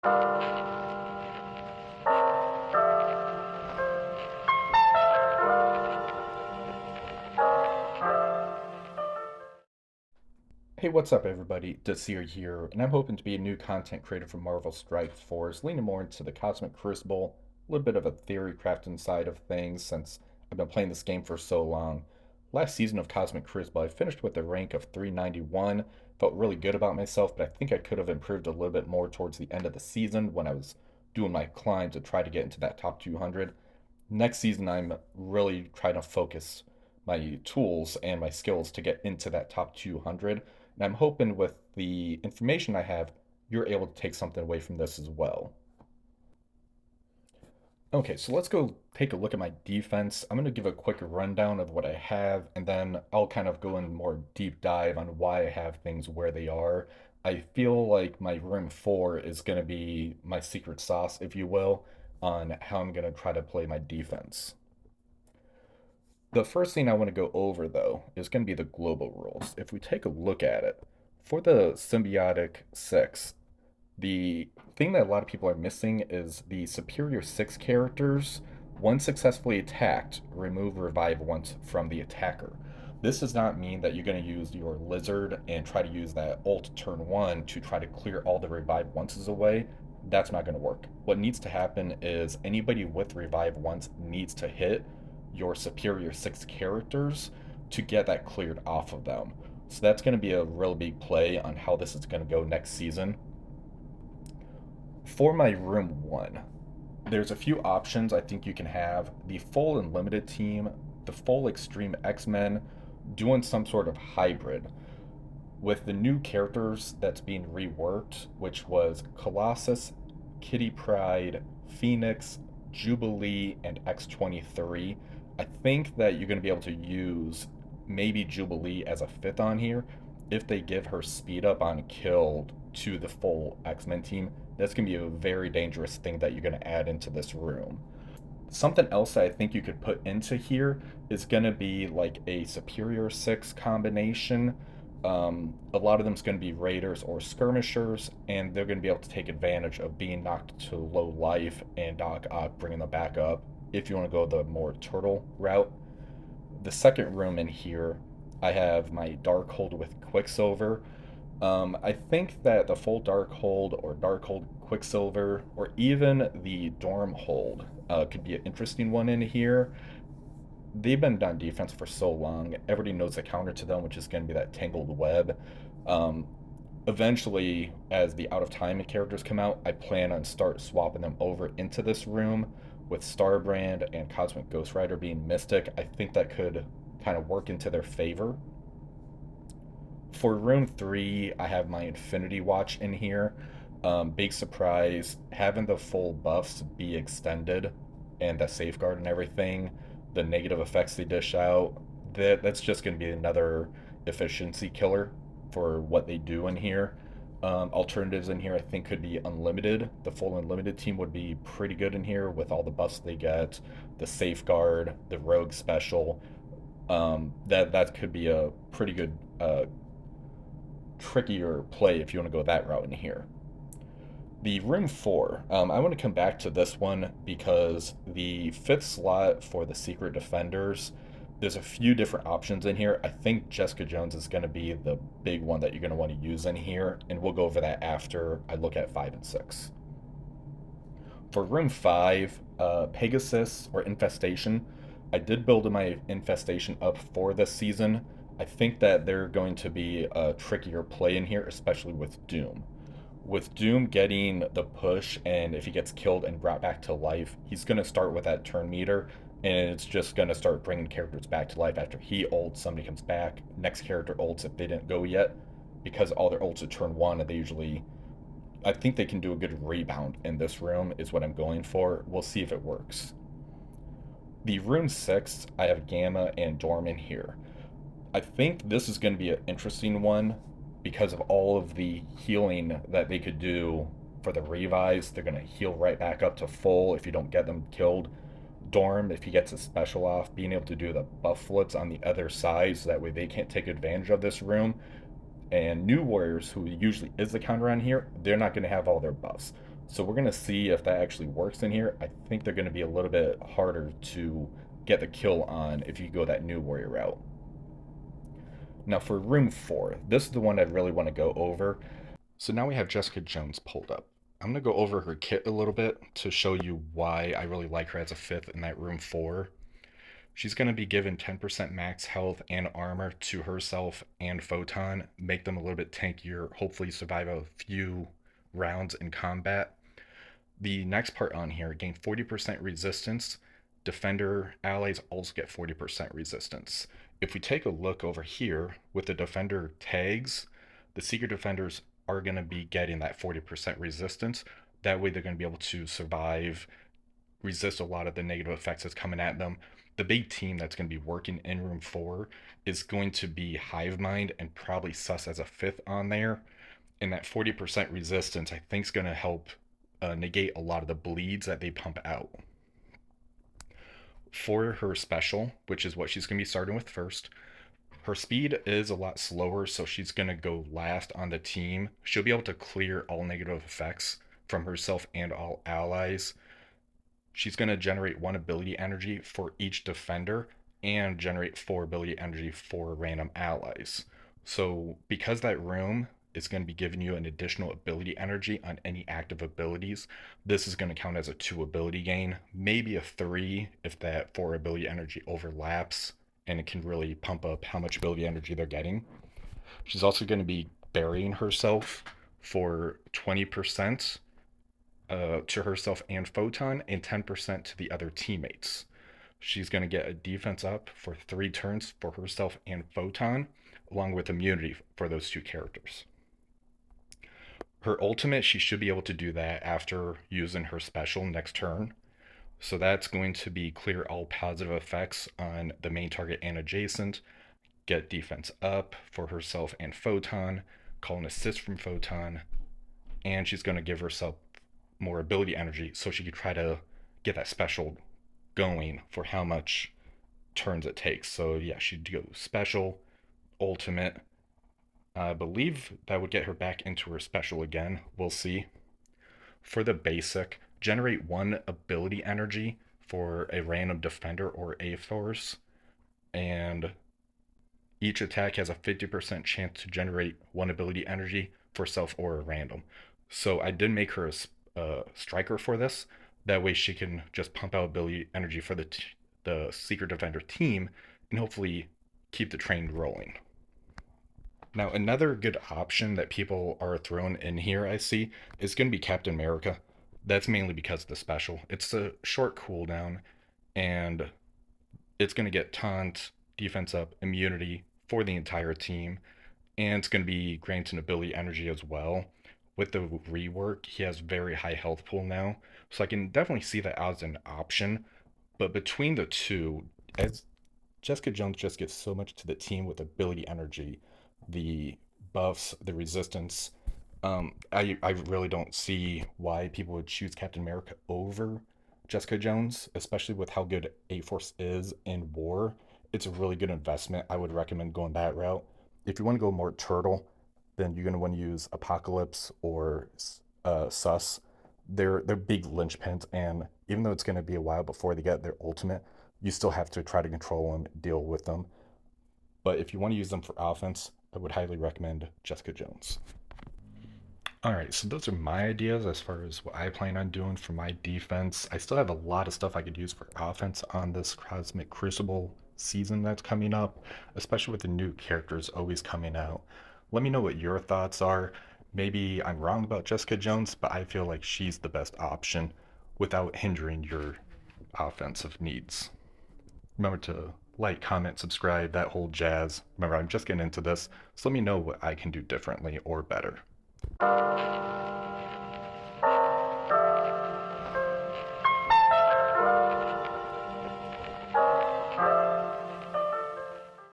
Hey, what's up, everybody? Desir here, and I'm hoping to be a new content creator for Marvel Strike Force, leaning more into the Cosmic Crucible, a little bit of a theory crafting side of things since I've been playing this game for so long. Last season of Cosmic Crucible, I finished with a rank of 391, felt really good about myself, but I think I could have improved a little bit more towards the end of the season when I was doing my climb to try to get into that top 200. Next season, I'm really trying to focus my tools and my skills to get into that top 200. And I'm hoping with the information I have, you're able to take something away from this as well. Okay, so let's go take a look at my defense. I'm going to give a quick rundown of what I have, and then I'll kind of go in more deep dive on why I have things where they are. I feel like my room 4 is going to be my secret sauce, if you will, on how I'm going to try to play my defense. The first thing I want to go over, though, is going to be the global rules. If we take a look at it, for the symbiotic 6, the thing that a lot of people are missing is the superior 6 characters, once successfully attacked, remove revive once from the attacker. This does not mean that you're going to use your lizard and try to use that ult turn 1 to try to clear all the revive onces away. That's not going to work. What needs to happen is anybody with revive once needs to hit your superior 6 characters to get that cleared off of them. So that's going to be a real big play on how this is going to go next season. For my room 1, there's a few options I think you can have. The full unlimited team, the full extreme X-Men, doing some sort of hybrid with the new characters that's being reworked, which was Colossus, Kitty Pryde, Phoenix, Jubilee, and X-23. I think that you're going to be able to use maybe Jubilee as a fifth on here if they give her speed up on kill to the full X-Men team. That's going to be a very dangerous thing that you're going to add into this room. Something else that I think you could put into here is going to be like a Superior 6 combination. A lot of them is going to be raiders or skirmishers, and they're going to be able to take advantage of being knocked to low life and Doc Ock bringing them back up if you want to go the more turtle route. The second room in here, I have my Darkhold with Quicksilver. I think that the full Darkhold or Darkhold Quicksilver or even the Dorm Hold could be an interesting one in here. They've been on defense for so long. Everybody knows the counter to them, which is going to be that Tangled Web. Um, Eventually, as the out of time characters come out, I plan on start swapping them over into this room with Starbrand and Cosmic Ghost Rider being Mystic. I think that could kind of work into their favor. For room 3, I have my Infinity Watch in here. Big surprise, having the full buffs be extended and the safeguard and everything, the negative effects they dish out, that's just going to be another efficiency killer for what they do in here. Alternatives in here I think could be unlimited. The full unlimited team would be pretty good in here with all the buffs they get, the safeguard, the rogue special. That could be a pretty good trickier play if you want to go that route in here. The room 4, I want to come back to this one because the fifth slot for the secret defenders, there's a few different options in here. I think Jessica Jones is going to be the big one that you're going to want to use in here, and we'll go over that after I look at 5 and 6. For room 5, Pegasus or Infestation, I did build my Infestation up for this season. I think that they're going to be a trickier play in here, especially with Doom. With Doom getting the push, and if he gets killed and brought back to life, he's going to start with that turn meter, and it's just going to start bringing characters back to life after he ults, somebody comes back, next character ults if they didn't go yet, because all their ults at turn 1, and they usually, I think they can do a good rebound in this room is what I'm going for. We'll see if it works. The room 6, I have Gamma and Dorm in here. I think this is going to be an interesting one because of all of the healing that they could do for the revives. They're going to heal right back up to full if you don't get them killed. Dorm, if he gets his special off, being able to do the buff flips on the other side so that way they can't take advantage of this room. And New Warriors, who usually is the counter on here, they're not going to have all their buffs. So we're going to see if that actually works in here. I think they're going to be a little bit harder to get the kill on if you go that new warrior route. Now for room 4, this is the one I really want to go over. So now we have Jessica Jones pulled up. I'm going to go over her kit a little bit to show you why I really like her as a 5th in that room 4. She's going to be given 10% max health and armor to herself and Photon, make them a little bit tankier, hopefully survive a few rounds in combat. The next part on here, gain 40% resistance. Defender allies also get 40% resistance. If we take a look over here with the defender tags, the secret defenders are going to be getting that 40% resistance. That way they're going to be able to survive, resist a lot of the negative effects that's coming at them. The big team that's going to be working in room 4 is going to be Hivemind and probably Sus as a 5th on there. And that 40% resistance, I think, is going to help negate a lot of the bleeds that they pump out. For her special, which is what she's going to be starting with first, her speed is a lot slower, so she's going to go last on the team. She'll be able to clear all negative effects from herself and all allies. She's going to generate 1 ability energy for each defender and generate 4 ability energy for random allies. So because that room is going to be giving you an additional ability energy on any active abilities, this is going to count as a 2 ability gain, maybe a 3 if that 4 ability energy overlaps, and it can really pump up how much ability energy they're getting. She's also going to be burying herself for 20% to herself and Photon, and 10% to the other teammates. She's going to get a defense up for 3 turns for herself and Photon, along with immunity for those 2 characters. Her ultimate, she should be able to do that after using her special next turn. So that's going to be clear all positive effects on the main target and adjacent, get defense up for herself and Photon, call an assist from Photon, and she's going to give herself more ability energy so she could try to get that special going for how much turns it takes. So yeah, she'd go special, ultimate. I believe that would get her back into her special again. We'll see. For the basic, generate 1 ability energy for a random defender or a force, and each attack has a 50% chance to generate 1 ability energy for self or a random. So I did make her a striker for this. That way she can just pump out ability energy for the secret defender team and hopefully keep the train rolling. Now, another good option that people are throwing in here, I see, is going to be Captain America. That's mainly because of the special. It's a short cooldown, and it's going to get taunt, defense up, immunity for the entire team, and it's going to be granting ability energy as well. With the rework, he has very high health pool now, so I can definitely see that as an option. But between the two, as Jessica Jones just gets so much to the team with ability energy, the buffs, the resistance. I really don't see why people would choose Captain America over Jessica Jones, especially with how good A Force is in war. It's a really good investment. I would recommend going that route. If you want to go more turtle, then you're going to want to use Apocalypse or Sus. They're big linchpins, and even though it's going to be a while before they get their ultimate, you still have to try to control them, deal with them. But if you want to use them for offense, I would highly recommend Jessica Jones. All right, so those are my ideas as far as what I plan on doing for my defense. I still have a lot of stuff I could use for offense on this Cosmic Crucible season that's coming up, especially with the new characters always coming out. Let me know what your thoughts are. Maybe I'm wrong about Jessica Jones, but I feel like she's the best option without hindering your offensive needs. Remember to like, comment, subscribe, that whole jazz. Remember, I'm just getting into this, so let me know what I can do differently or better.